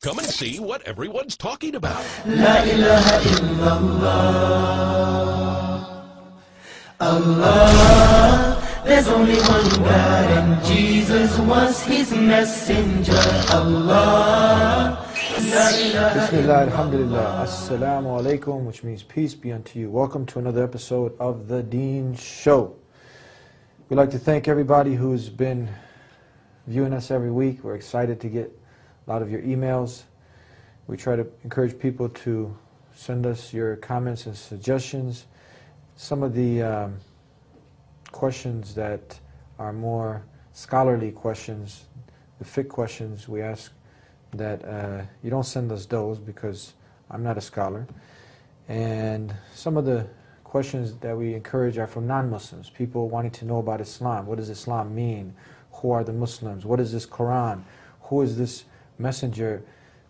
Come and see what everyone's talking about. La ilaha illallah. Allah, there's only one God and Jesus was his messenger. Allah, la ilaha Bismillah, alhamdulillah, assalamu alaikum, which means peace be unto you. Welcome to another episode of the Deen Show. We'd like to thank everybody who's been viewing us every week. We're excited to get a lot of your emails. We try to encourage people to send us your comments and suggestions. Some of the questions that are more scholarly questions, the fiqh questions, we ask that you don't send us those because I'm not a scholar. And some of the questions that we encourage are from non-Muslims, people wanting to know about Islam. What does Islam mean? Who are the Muslims? What is this Quran? Who is this messenger,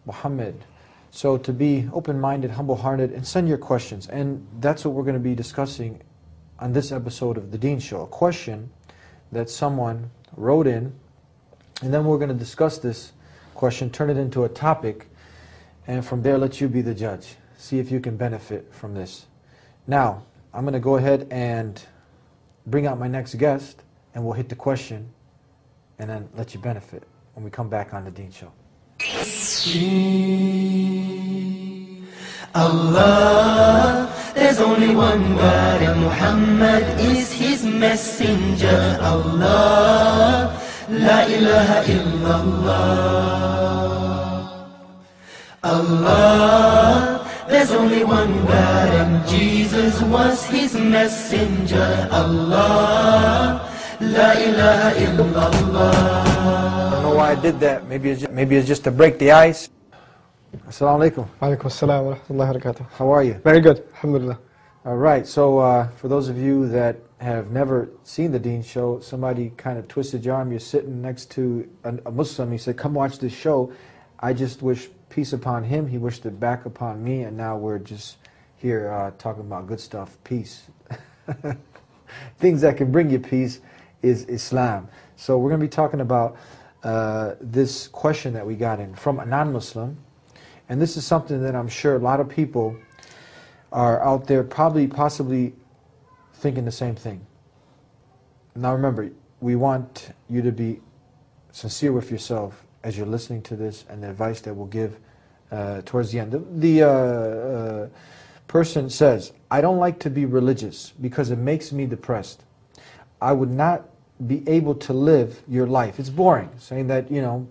Muhammad? So to be open-minded, humble-hearted, and send your questions. And that's what we're going to be discussing on this episode of the Deen Show. A question that someone wrote in, and then we're going to discuss this question, turn it into a topic, and from there let you be the judge. See if you can benefit from this. Now, I'm going to go ahead and bring out my next guest, and we'll hit the question, and then let you benefit when we come back on the Deen Show. Allah, there's only one God and Muhammad is his messenger. Allah, la ilaha illallah. Allah, there's only one God and Jesus was his messenger. Allah, la ilaha illallah. I don't know why I did that. Maybe it's just to break the ice. Assalamu alaikum. Alaikum assalam wa rahmatullahi wa barakatuh. How are you? Very good, alhamdulillah. All right, so for those of you that have never seen the Deen Show, somebody kind of twisted your arm, you're sitting next to a Muslim, he said, come watch this show. I just wish peace upon him, he wished it back upon me, and now we're just here talking about good stuff, peace. Things that can bring you peace is Islam. So we're going to be talking about this question that we got in from a non-Muslim, and this is something that I'm sure a lot of people are out there possibly thinking the same thing. Now remember, we want you to be sincere with yourself as you're listening to this and the advice that we'll give towards the end. The person says, I don't like to be religious because it makes me depressed. I would not be able to live your life. It's boring. Saying that, you know,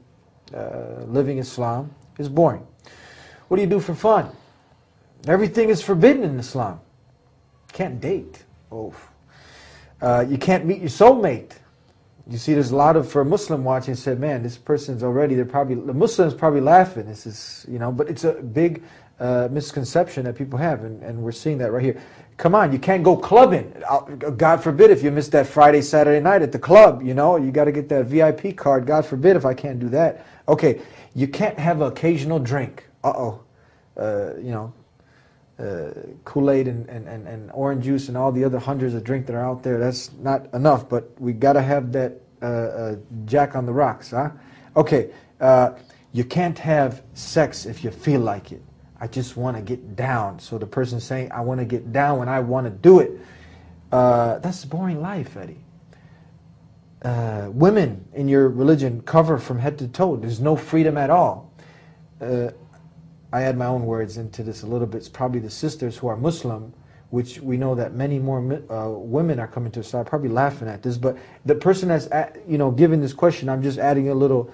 living Islam is boring. What do you do for fun? Everything is forbidden in Islam. You can't date. Oh. You can't meet your soulmate. You see, there's a lot of, for a Muslim watching, said, man, this person's already, the Muslim's probably laughing. This is, you know, but it's a big misconception that people have, and we're seeing that right here. Come on, you can't go clubbing. God forbid if you miss that Friday, Saturday night at the club, you know, you got to get that VIP card. God forbid if I can't do that. Okay, you can't have an occasional drink. You know, Kool-Aid and orange juice and all the other hundreds of drinks that are out there, that's not enough, but we got to have that Jack on the rocks, huh? Okay, you can't have sex if you feel like it. I just want to get down. So the person's saying, I want to get down when I want to do it. That's a boring life, Eddie. Women in your religion cover from head to toe. There's no freedom at all. I add my own words into this a little bit. It's probably the sisters who are Muslim, which we know that many more women are coming to Islam, probably laughing at this. But the person that's given this question, I'm just adding a little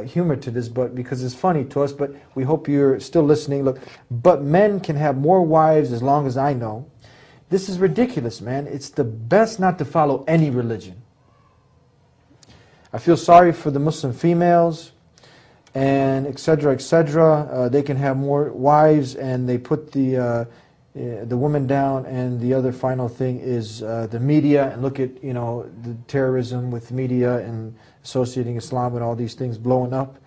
humor to this, but because it's funny to us. But we hope you're still listening. Look, but men can have more wives as long as I know. This is ridiculous, man. It's the best not to follow any religion. I feel sorry for the Muslim females, and etc., etc. They can have more wives, and they put the women down. And the other final thing is the media. And look at, you know, the terrorism with media and associating Islam with all these things blowing up.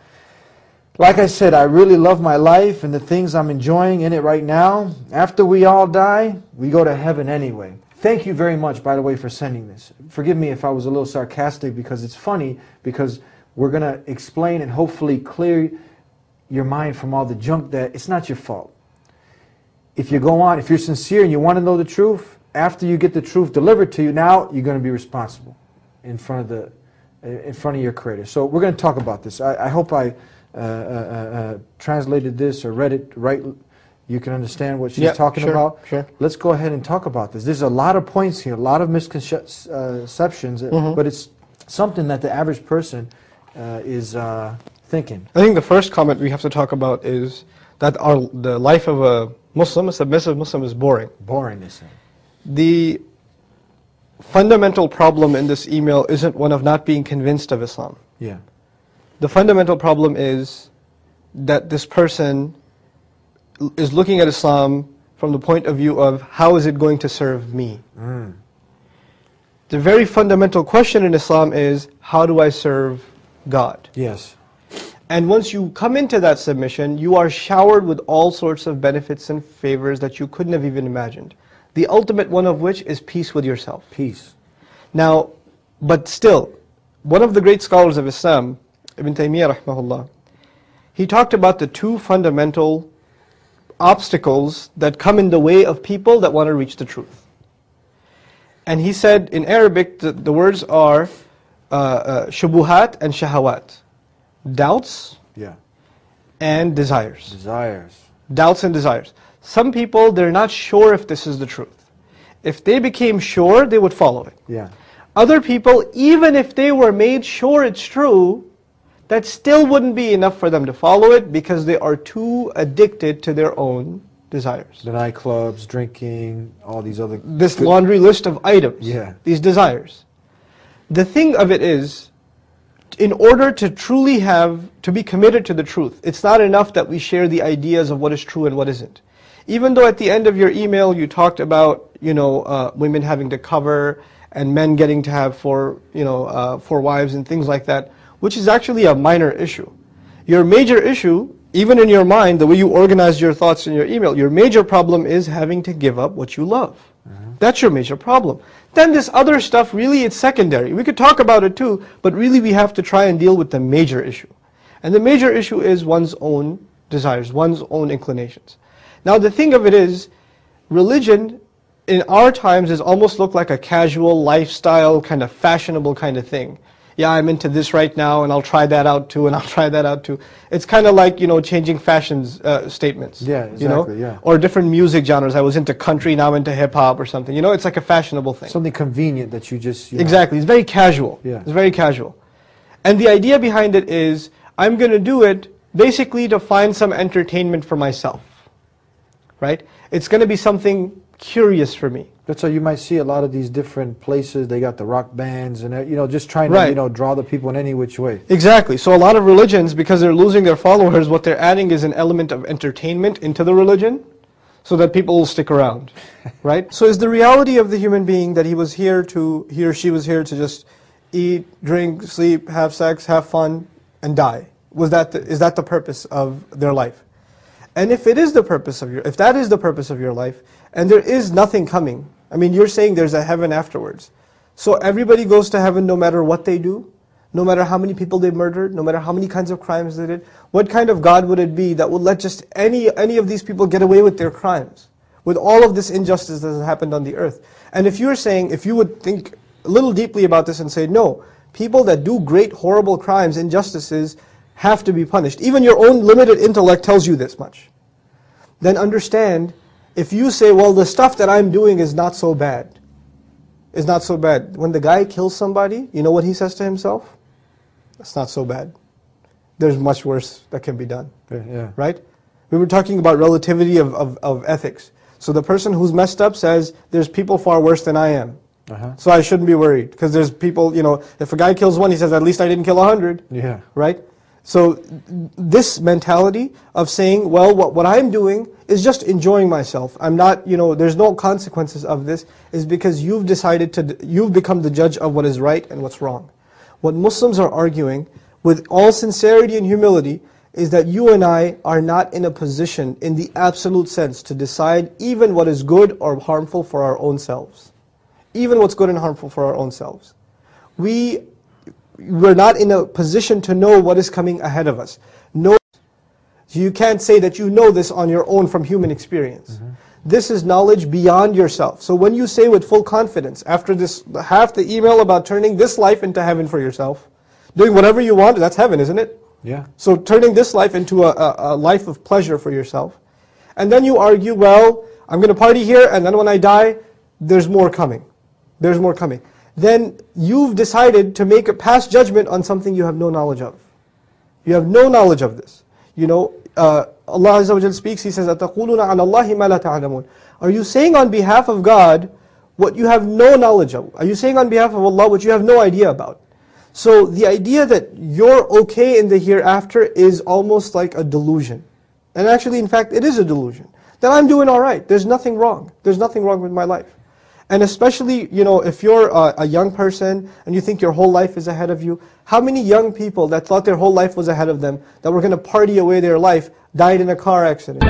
Like I said, I really love my life and the things I'm enjoying in it right now. After we all die, we go to heaven anyway. Thank you very much, by the way, for sending this. Forgive me if I was a little sarcastic, because it's funny, because we're going to explain and hopefully clear your mind from all the junk that it's not your fault. If you go on, if you're sincere and you want to know the truth, after you get the truth delivered to you, now you're going to be responsible in front of your Creator. So we're going to talk about this. I hope I translated this or read it right. You can understand what she's talking about. Sure. Let's go ahead and talk about this. There's a lot of points here, a lot of misconceptions, but it's something that the average person is thinking. I think the first comment we have to talk about is that the life of a Muslim, a submissive Muslim, is boring. Boring, they say. The fundamental problem in this email isn't one of not being convinced of Islam. Yeah. The fundamental problem is that this person is looking at Islam from the point of view of how is it going to serve me. The very fundamental question in Islam is, how do I serve God? Yes. And once you come into that submission, you are showered with all sorts of benefits and favors that you couldn't have even imagined. The ultimate one of which is peace with yourself. Peace. Now, but still, one of the great scholars of Islam, Ibn Taymiyyah rahmahullah, he talked about the two fundamental obstacles that come in the way of people that want to reach the truth. And he said, in Arabic, the words are shubuhat and shahawat. Doubts and desires. Doubts and desires. Some people, they're not sure if this is the truth. If they became sure, they would follow it. Yeah. Other people, even if they were made sure it's true, that still wouldn't be enough for them to follow it because they are too addicted to their own desires. The nightclubs, drinking, all these other... This laundry list of items, these desires. The thing of it is, in order to truly to be committed to the truth, it's not enough that we share the ideas of what is true and what isn't. Even though at the end of your email you talked about, women having to cover and men getting to have four wives and things like that, which is actually a minor issue. Your major issue, even in your mind, the way you organize your thoughts in your email, your major problem is having to give up what you love. That's your major problem. Then this other stuff, really it's secondary. We could talk about it too, but really we have to try and deal with the major issue. And the major issue is one's own desires, one's own inclinations. Now the thing of it is, religion in our times has almost looked like a casual lifestyle, kind of fashionable kind of thing. Yeah, I'm into this right now, and I'll try that out too, and I'll try that out too. It's kind of like, changing fashions statements. Yeah, exactly, Or different music genres. I was into country, now I'm into hip-hop or something. It's like a fashionable thing. Something convenient that you just... Exactly, it's very casual. Yeah. It's very casual. And the idea behind it is, I'm going to do it basically to find some entertainment for myself. Right? It's going to be something curious for me. That's why you might see a lot of these different places, they got the rock bands and just trying to draw the people in any which way. Exactly. So a lot of religions, because they're losing their followers, what they're adding is an element of entertainment into the religion so that people will stick around. Right? So is the reality of the human being that he or she was here to just eat, drink, sleep, have sex, have fun, and die? Is that the purpose of their life? And if that is the purpose of your life, and there is nothing coming, I mean, you're saying there's a heaven afterwards. So everybody goes to heaven no matter what they do, no matter how many people they murdered, no matter how many kinds of crimes they did. What kind of God would it be that would let just any of these people get away with their crimes, with all of this injustice that has happened on the earth? And if you would think a little deeply about this and say, no, people that do great, horrible crimes, injustices, have to be punished. Even your own limited intellect tells you this much. Then understand, if you say, well, the stuff that I'm doing is not so bad, when the guy kills somebody, you know what he says to himself? That's not so bad. There's much worse that can be done. Yeah. Right? We were talking about relativity of ethics. So the person who's messed up says, there's people far worse than I am. So I shouldn't be worried. Because there's people, if a guy kills one, he says, at least I didn't kill 100. Yeah. Right? So this mentality of saying, well, what I'm doing is just enjoying myself. I'm not, there's no consequences of this, is because you've become the judge of what is right and what's wrong. What Muslims are arguing, with all sincerity and humility, is that you and I are not in a position, in the absolute sense, to decide even what is good or harmful for our own selves. Even what's good and harmful for our own selves. We're not in a position to know what is coming ahead of us. You can't say that you know this on your own from human experience. This is knowledge beyond yourself. So when you say with full confidence, after this half the email about turning this life into heaven for yourself, doing whatever you want, that's heaven, isn't it? Yeah. So turning this life into a life of pleasure for yourself. And then you argue, well, I'm going to party here, and then when I die, there's more coming. There's more coming. Then you've decided to make a pass judgment on something you have no knowledge of. You have no knowledge of this. You know, Allah Azza wa Jal speaks, He says, أَتَقُولُونَ عَلَى اللَّهِ مَا لَا تَعْلَمُونَ. Are you saying on behalf of God what you have no knowledge of? Are you saying on behalf of Allah what you have no idea about? So the idea that you're okay in the hereafter is almost like a delusion. And actually, in fact, it is a delusion. That I'm doing all right. There's nothing wrong. There's nothing wrong with my life. And especially, you know, if you're a young person and you think your whole life is ahead of you, how many young people that thought their whole life was ahead of them, that were going to party away their life, died in a car accident?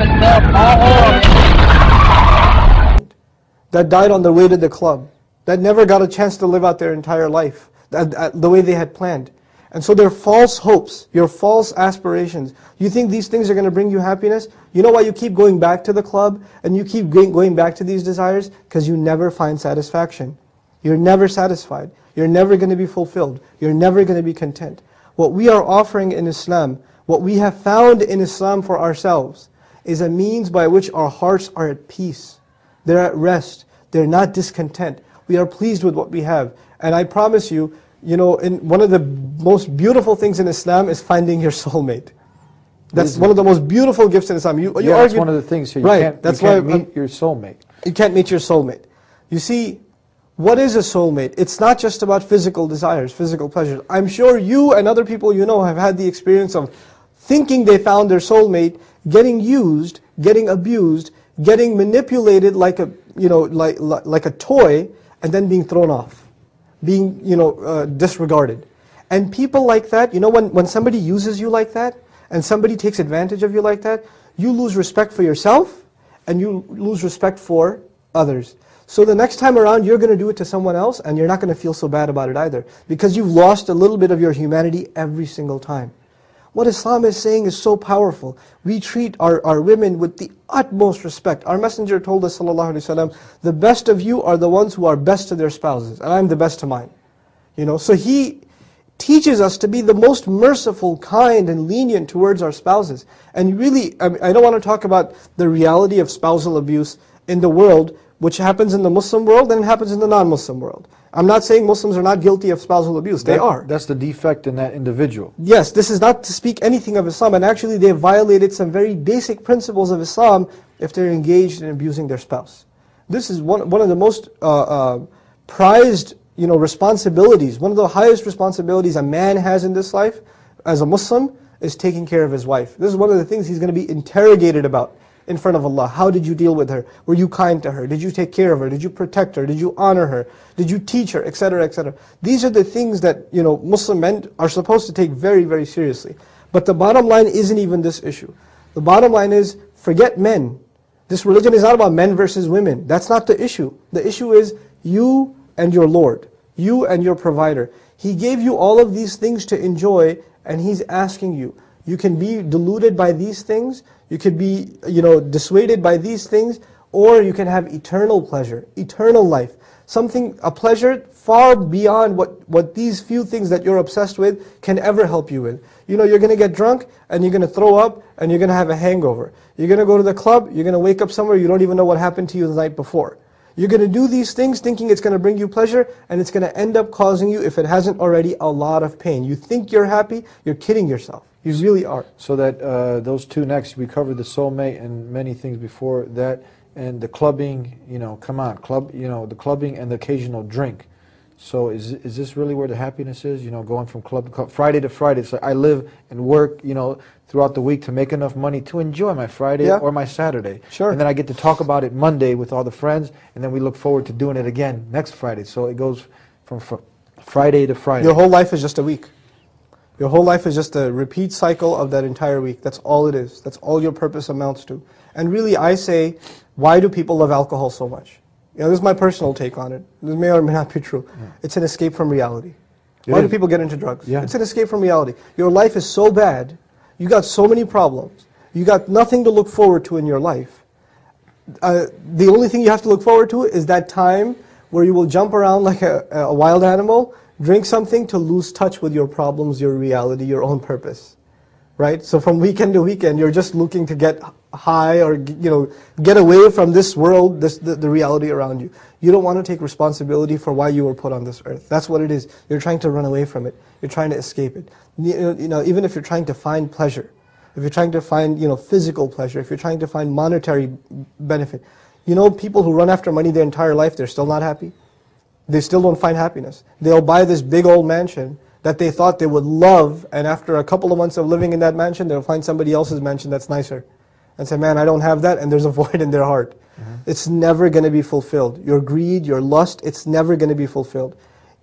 That died on their way to the club, that never got a chance to live out their entire life the way they had planned. And so their false hopes, your false aspirations, you think these things are going to bring you happiness? You know why you keep going back to the club and you keep going back to these desires? Because you never find satisfaction. You're never satisfied. You're never going to be fulfilled. You're never going to be content. What we are offering in Islam, what we have found in Islam for ourselves, is a means by which our hearts are at peace. They're at rest. They're not discontent. We are pleased with what we have. And I promise you, you know, one of the most beautiful things in Islam is finding your soulmate. That's one of the most beautiful gifts in Islam. You that's one of the things here. Right, You can't meet your soulmate. You can't meet your soulmate. You see, what is a soulmate? It's not just about physical desires, physical pleasures. I'm sure you and other people you know have had the experience of thinking they found their soulmate, getting used, getting abused, getting manipulated like a, you know, like a toy, and then being thrown off. Being, you know, disregarded. And people like that, you know, when somebody uses you like that, and somebody takes advantage of you like that, you lose respect for yourself, and you lose respect for others. So the next time around, you're going to do it to someone else, and you're not going to feel so bad about it either, because you've lost a little bit of your humanity every single time. What Islam is saying is so powerful. We treat our women with the utmost respect. Our Messenger told us, sallallahu alaihi wasallam, the best of you are the ones who are best to their spouses, and I'm the best to mine. You know, so He teaches us to be the most merciful, kind, and lenient towards our spouses. And really, I don't want to talk about the reality of spousal abuse in the world, which happens in the Muslim world and it happens in the non-Muslim world. I'm not saying Muslims are not guilty of spousal abuse. They are. That's the defect in that individual. Yes, this is not to speak anything of Islam, and actually they have violated some very basic principles of Islam if they're engaged in abusing their spouse. This is one of the most prized, you know, responsibilities, one of the highest responsibilities a man has in this life as a Muslim is taking care of his wife. This is one of the things he's going to be interrogated about in front of Allah. How did you deal with her? Were you kind to her? Did you take care of her? Did you protect her? Did you honor her? Did you teach her? Etc., etc. These are the things that, you know, Muslim men are supposed to take very, very seriously. But the bottom line isn't even this issue. The bottom line is, forget men. This religion is not about men versus women. That's not the issue. The issue is you and your Lord. You and your provider. He gave you all of these things to enjoy, and He's asking you. You can be deluded by these things, you could be, you know, dissuaded by these things, or you can have eternal pleasure, eternal life. A pleasure far beyond what these few things that you're obsessed with can ever help you with. You know, you're going to get drunk, and you're going to throw up, and you're going to have a hangover. You're going to go to the club, you're going to wake up somewhere, you don't even know what happened to you the night before. You're going to do these things thinking it's going to bring you pleasure, and it's going to end up causing you, if it hasn't already, a lot of pain. You think you're happy, you're kidding yourself. You really are. So that those two next, we covered the soulmate and many things before that, and the clubbing, you know, come on, the clubbing and the occasional drink. So is this really where the happiness is? You know, going from club to club, Friday to Friday. It's like I live and work, you know, throughout the week to make enough money to enjoy my Friday or my Saturday. Sure. And then I get to talk about it Monday with all the friends, and then we look forward to doing it again next Friday. So it goes from Friday to Friday. Your whole life is just a week. Your whole life is just a repeat cycle of that entire week. That's all it is. That's all your purpose amounts to. And really, I say, why do people love alcohol so much? You know, this is my personal take on it. This may or may not be true. Yeah. It's an escape from reality. Why do people get into drugs? Yeah. It's an escape from reality. Your life is so bad. You got so many problems. You got nothing to look forward to in your life. The only thing you have to look forward to is that time where you will jump around like a wild animal, drink something to lose touch with your problems, your reality, your own purpose. Right? So from weekend to weekend, you're just looking to get high or get away from this world, the reality around you. You don't want to take responsibility for why you were put on this earth. That's what it is. You're trying to run away from it. You're trying to escape it. Even if you're trying to find pleasure, if you're trying to find physical pleasure, if you're trying to find monetary benefit, people who run after money their entire life, they're still not happy. They still don't find happiness. They'll buy this big old mansion that they thought they would love, and after a couple of months of living in that mansion, they'll find somebody else's mansion that's nicer. And say, man, I don't have that, and there's a void in their heart. It's never going to be fulfilled. Your greed, your lust, it's never going to be fulfilled.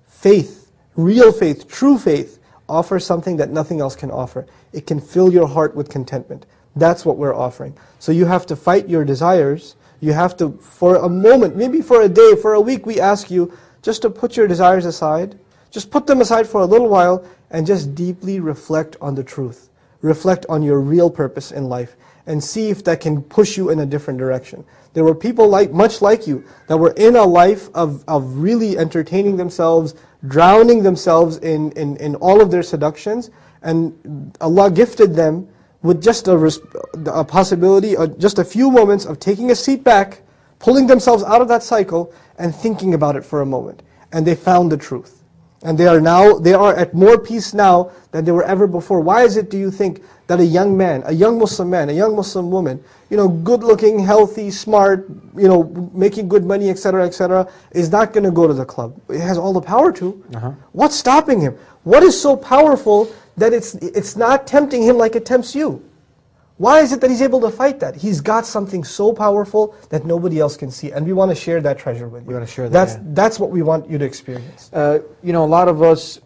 Faith, real faith, true faith, offers something that nothing else can offer. It can fill your heart with contentment. That's what we're offering. So you have to fight your desires. You have to, for a moment, maybe for a day, for a week, we ask you just to put your desires aside. Just put them aside for a little while and just deeply reflect on the truth. Reflect on your real purpose in life and see if that can push you in a different direction. There were people much like you that were in a life of really entertaining themselves, drowning themselves in all of their seductions, and Allah gifted them with just a possibility, or just a few moments of taking a seat back, pulling themselves out of that cycle and thinking about it for a moment. And they found the truth. And they are at more peace now than they were ever before. Why is it, do you think, that a young man, a young Muslim woman, good looking, healthy, smart, making good money, etc., is not going to go to the club? It has all the power to. What's stopping him? What is so powerful that it's not tempting him like it tempts you? Why is it that he's able to fight that? He's got something so powerful that nobody else can see, and we want to share that treasure with you. We want to share that. That's what we want you to experience. A lot of us,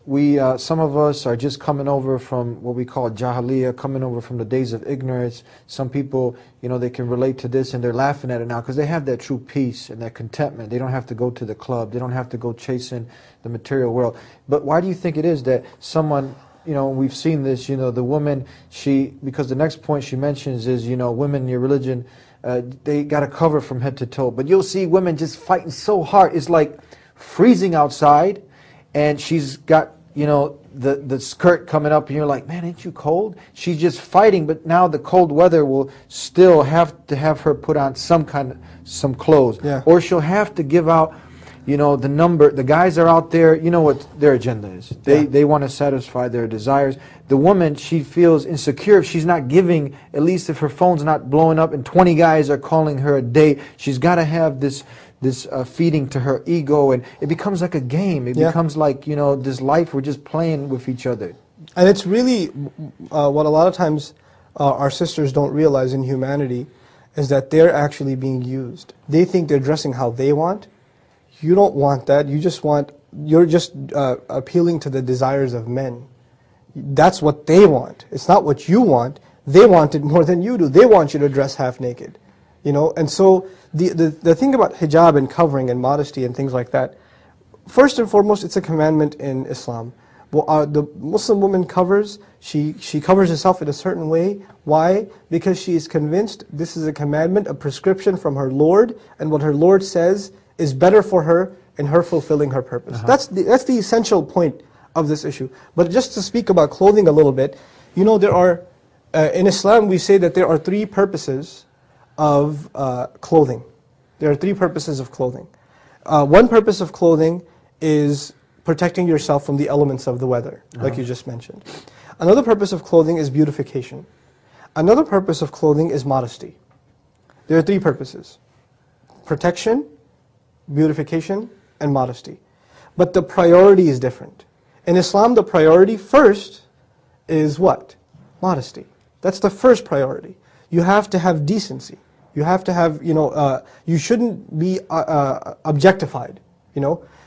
some of us are just coming over from what we call jahiliyyah, coming over from the days of ignorance. Some people, they can relate to this and they're laughing at it now because they have that true peace and that contentment. They don't have to go to the club. They don't have to go chasing the material world. But why do you think it is that someone, we've seen this, the woman, because the next point she mentions is, women in your religion, they got to cover from head to toe. But you'll see women just fighting so hard. It's like freezing outside, and she's got, the skirt coming up, and you're like, man, ain't you cold? She's just fighting, but now the cold weather will still have to have her put on some clothes. Yeah. Or she'll have to give out, the number. The guys are out there, what their agenda is. They want to satisfy their desires. The woman, she feels insecure if she's not giving, at least if her phone's not blowing up and 20 guys are calling her a day. She's got to have this feeding to her ego, and it becomes like a game. It becomes like, this life we're just playing with each other. And it's really what a lot of times our sisters don't realize in humanity is that they're actually being used. They think they're dressing how they want. You don't want that. You're just appealing to the desires of men. That's what they want. It's not what you want. They want it more than you do. They want you to dress half naked. And so the thing about hijab and covering and modesty and things like that, first and foremost, it's a commandment in Islam. Well, the Muslim woman covers, she covers herself in a certain way. Why? Because she is convinced this is a commandment, a prescription from her Lord, and what her Lord says is better for her in her fulfilling her purpose. That's the essential point of this issue. But just to speak about clothing a little bit, there are, in Islam we say that there are three purposes of clothing. There are three purposes of clothing. One purpose of clothing is protecting yourself from the elements of the weather, like you just mentioned. Another purpose of clothing is beautification. Another purpose of clothing is modesty. There are three purposes: protection, beautification, and modesty. But the priority is different. In Islam, the priority first is what? Modesty. That's the first priority. You have to have decency. You have to have, you shouldn't be objectified,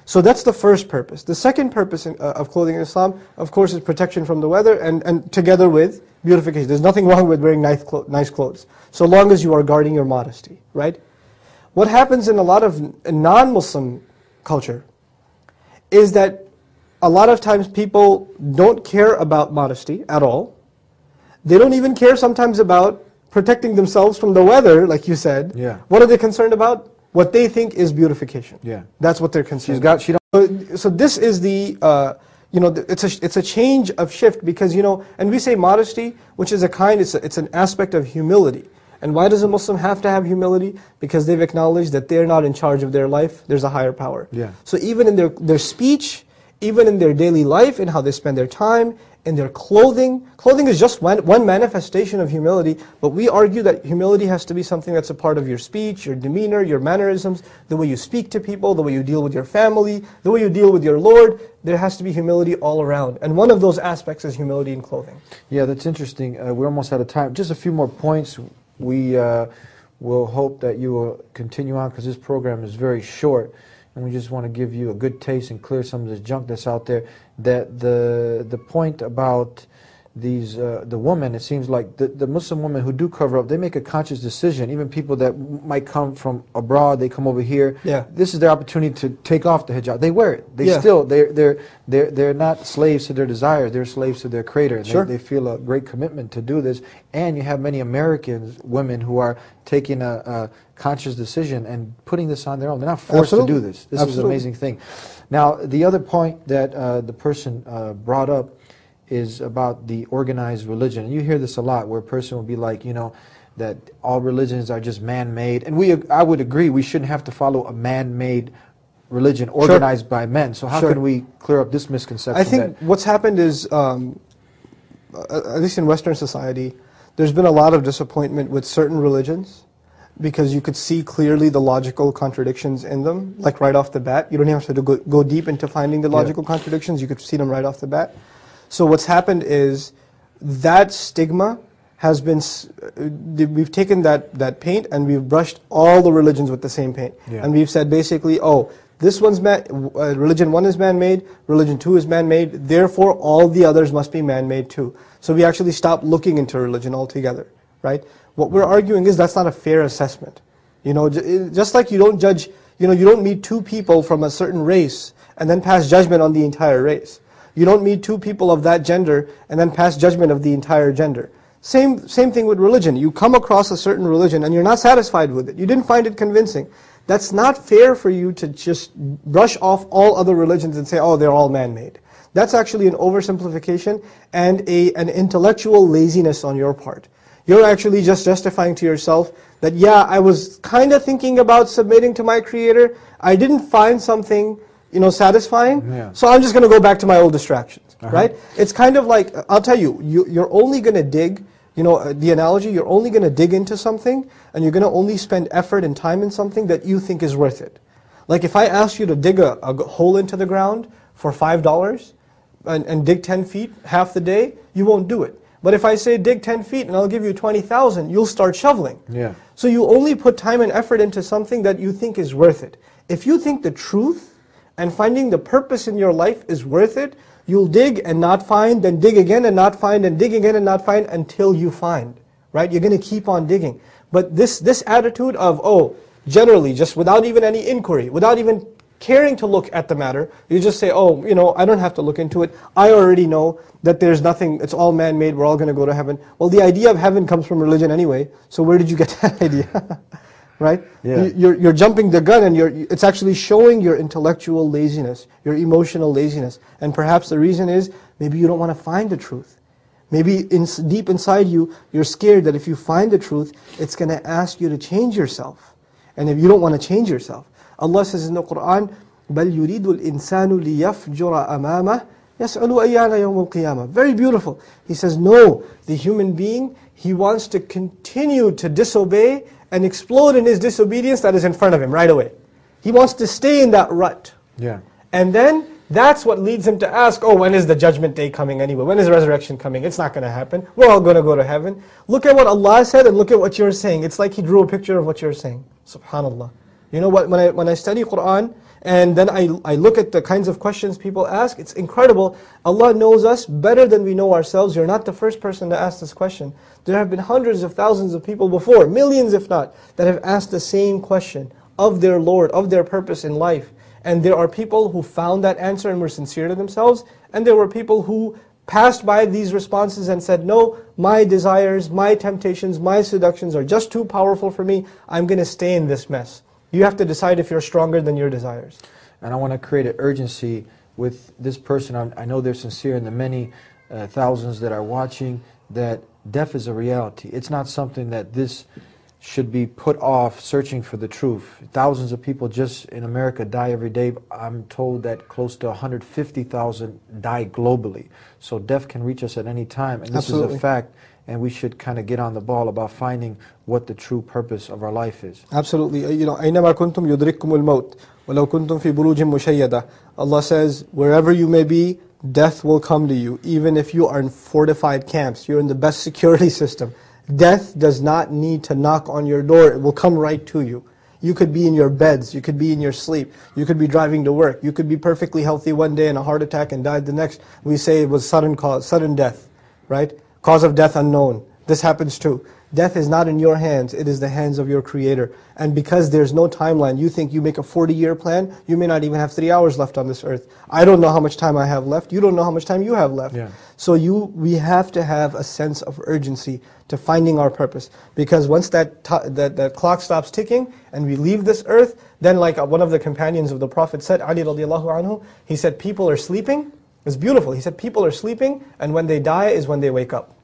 So that's the first purpose. The second purpose of clothing in Islam, of course, is protection from the weather and together with beautification. There's nothing wrong with wearing nice clothes, so long as you are guarding your modesty, right? What happens in a lot of non-Muslim culture is that a lot of times people don't care about modesty at all. They don't even care sometimes about protecting themselves from the weather, like you said. Yeah. What are they concerned about? What they think is beautification. Yeah. That's what they're concerned about. So this is the, it's a change of shift because, and we say modesty, which is it's an aspect of humility. And why does a Muslim have to have humility? Because they've acknowledged that they're not in charge of their life, there's a higher power. Yeah. So even in their speech, even in their daily life, in how they spend their time, in their clothing is just one manifestation of humility, but we argue that humility has to be something that's a part of your speech, your demeanor, your mannerisms, the way you speak to people, the way you deal with your family, the way you deal with your Lord. There has to be humility all around. And one of those aspects is humility in clothing. Yeah, that's interesting. We're almost out of time. Just a few more points. We will hope that you will continue on because this program is very short. And we just want to give you a good taste and clear some of this junk that's out there. That the point about these the women, it seems like the Muslim women who do cover up, they make a conscious decision. Even people that might come from abroad, they come over here. Yeah. This is their opportunity to take off the hijab. They wear it. They Yeah. still they're not slaves to their desires. They're slaves to their Creator. Sure. They feel a great commitment to do this. And you have many American women who are taking a conscious decision and putting this on their own. They're not forced Absolutely. to do this. This Absolutely. is an amazing thing. Now, the other point that the person brought up is about the organized religion. And you hear this a lot, where a person will be like, that all religions are just man-made. And I would agree, we shouldn't have to follow a man-made religion organized by men. So how can we clear up this misconception? I think what's happened is, at least in Western society, there's been a lot of disappointment with certain religions because you could see clearly the logical contradictions in them, like right off the bat. You don't have to go deep into finding the logical contradictions. You could see them right off the bat. So what's happened is that stigma has been, we've taken that paint and we've brushed all the religions with the same paint. Yeah. And we've said basically, this one's religion 1 is man-made, religion 2 is man-made, therefore all the others must be man-made too. So we actually stopped looking into religion altogether, right? What we're arguing is that's not a fair assessment. Just like you don't judge, you don't meet two people from a certain race and then pass judgment on the entire race. You don't meet two people of that gender and then pass judgment of the entire gender. Same thing with religion. You come across a certain religion and you're not satisfied with it. You didn't find it convincing. That's not fair for you to just brush off all other religions and say, they're all man-made. That's actually an oversimplification and an intellectual laziness on your part. You're actually just justifying to yourself that, I was kind of thinking about submitting to my Creator. I didn't find something satisfying, so I'm just going to go back to my old distractions, right? It's kind of like, I'll tell you, you're only going to dig, the analogy, you're only going to dig into something, and you're going to only spend effort and time in something that you think is worth it. Like if I asked you to dig a hole into the ground for $5, and dig 10 feet half the day, you won't do it. But if I say dig 10 feet and I'll give you 20,000, you'll start shoveling. Yeah. So you only put time and effort into something that you think is worth it. If you think the truth and finding the purpose in your life is worth it, you'll dig and not find, then dig again and not find, and dig again and not find until you find, right? You're going to keep on digging. But this attitude of, generally, just without even any inquiry, without even caring to look at the matter, you just say, I don't have to look into it. I already know that there's nothing, it's all man-made, we're all going to go to heaven. Well, the idea of heaven comes from religion anyway, so where did you get that idea? Right? Yeah. You're jumping the gun, and it's actually showing your intellectual laziness, your emotional laziness. And perhaps the reason is, maybe you don't want to find the truth. Maybe deep inside you, you're scared that if you find the truth, it's going to ask you to change yourself. And if you don't want to change yourself, Allah says in the Quran, بَلْ يُرِيدُ الْإِنسَانُ لِيَفْجُرَ أَمَامَهُ يَسْأَلُ أَيَّانَ يَوْمُ الْقِيَامَةِ. Very beautiful. He says, no, the human being, he wants to continue to disobey and explode in his disobedience that is in front of him right away. He wants to stay in that rut. Yeah. And then that's what leads him to ask, when is the judgment day coming anyway? When is the resurrection coming? It's not going to happen. We're all going to go to heaven. Look at what Allah said and look at what you're saying. It's like He drew a picture of what you're saying. Subhanallah. You know what, when I study Qur'an and then I look at the kinds of questions people ask, it's incredible. Allah knows us better than we know ourselves. You're not the first person to ask this question. There have been hundreds of thousands of people before, millions if not, that have asked the same question of their Lord, of their purpose in life. And there are people who found that answer and were sincere to themselves, and there were people who passed by these responses and said, no, my desires, my temptations, my seductions are just too powerful for me, I'm going to stay in this mess. You have to decide if you're stronger than your desires. And I want to create an urgency with this person. I know they're sincere, and the many thousands that are watching, that death is a reality. It's not something that this should be put off searching for the truth. Thousands of people just in America die every day. I'm told that close to 150,000 die globally. So death can reach us at any time, and this Absolutely. is a fact, and we should kind of get on the ball about finding what the true purpose of our life is. Absolutely. أينما كنتم يدرككم الموت ولو كنتم في بروج مشيدة. Allah says, wherever you may be, death will come to you, even if you are in fortified camps, you're in the best security system. Death does not need to knock on your door, it will come right to you. You could be in your beds, you could be in your sleep, you could be driving to work, you could be perfectly healthy one day and a heart attack and died the next. We say it was sudden death, right? Cause of death unknown. This happens too. Death is not in your hands, it is the hands of your Creator. And because there's no timeline, you think you make a 40-year plan, you may not even have 3 hours left on this earth. I don't know how much time I have left, you don't know how much time you have left. Yeah. So we have to have a sense of urgency to finding our purpose. Because once that clock stops ticking and we leave this earth, then like one of the companions of the Prophet said, Ali radiallahu anhu, he said people are sleeping. It's beautiful. He said people are sleeping, and when they die is when they wake up.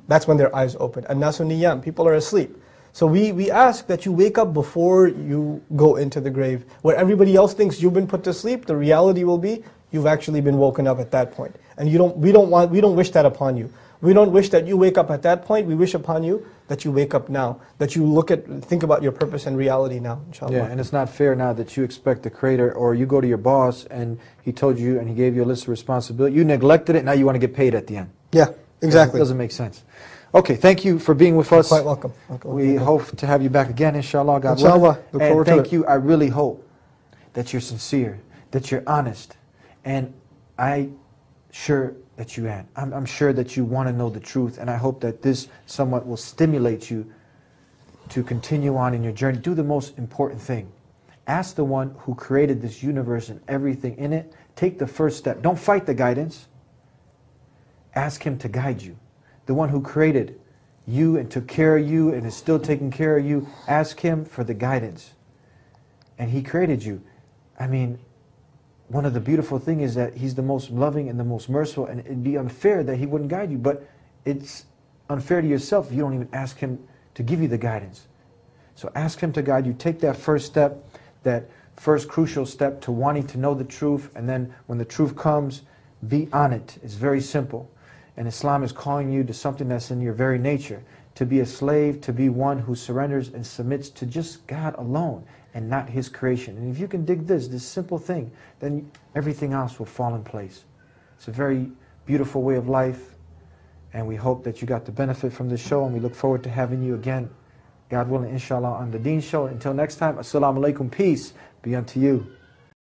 That's when their eyes open. An-nasu niyam, people are asleep. So we ask that you wake up before you go into the grave. Where everybody else thinks you've been put to sleep, the reality will be you've actually been woken up at that point. And we don't wish that upon you. We don't wish that you wake up at that point. We wish upon you that you wake up now, that you think about your purpose and reality now, inshallah. Yeah, and it's not fair now that you expect the Creator, or you go to your boss and he told you and he gave you a list of responsibility. You neglected it, now you want to get paid at the end. Yeah, exactly. It doesn't make sense. Okay, thank you for being with us. You're quite welcome. We hope to have you back again, inshallah, God Inshallah. willing. Look And forward to thank it. you. I really hope that you're sincere, that you're honest, and I'm sure that you want to know the truth, and I hope that this somewhat will stimulate you to continue on in your journey. Do the most important thing. Ask the one who created this universe and everything in it. Take the first step. Don't fight the guidance. Ask Him to guide you. The one who created you and took care of you and is still taking care of you, ask Him for the guidance. And He created you. I mean, one of the beautiful things is that He's the most loving and the most merciful, and it'd be unfair that He wouldn't guide you, but it's unfair to yourself if you don't even ask Him to give you the guidance. So ask Him to guide you. Take that first step, that first crucial step to wanting to know the truth, and then when the truth comes, be on it. It's very simple. And Islam is calling you to something that's in your very nature, to be a slave, to be one who surrenders and submits to just God alone and not His creation. And if you can dig this simple thing, then everything else will fall in place. It's a very beautiful way of life, and we hope that you got the benefit from this show, and we look forward to having you again, God willing, inshallah, on the Deen Show. Until next time, Assalamu alaikum, peace be unto you.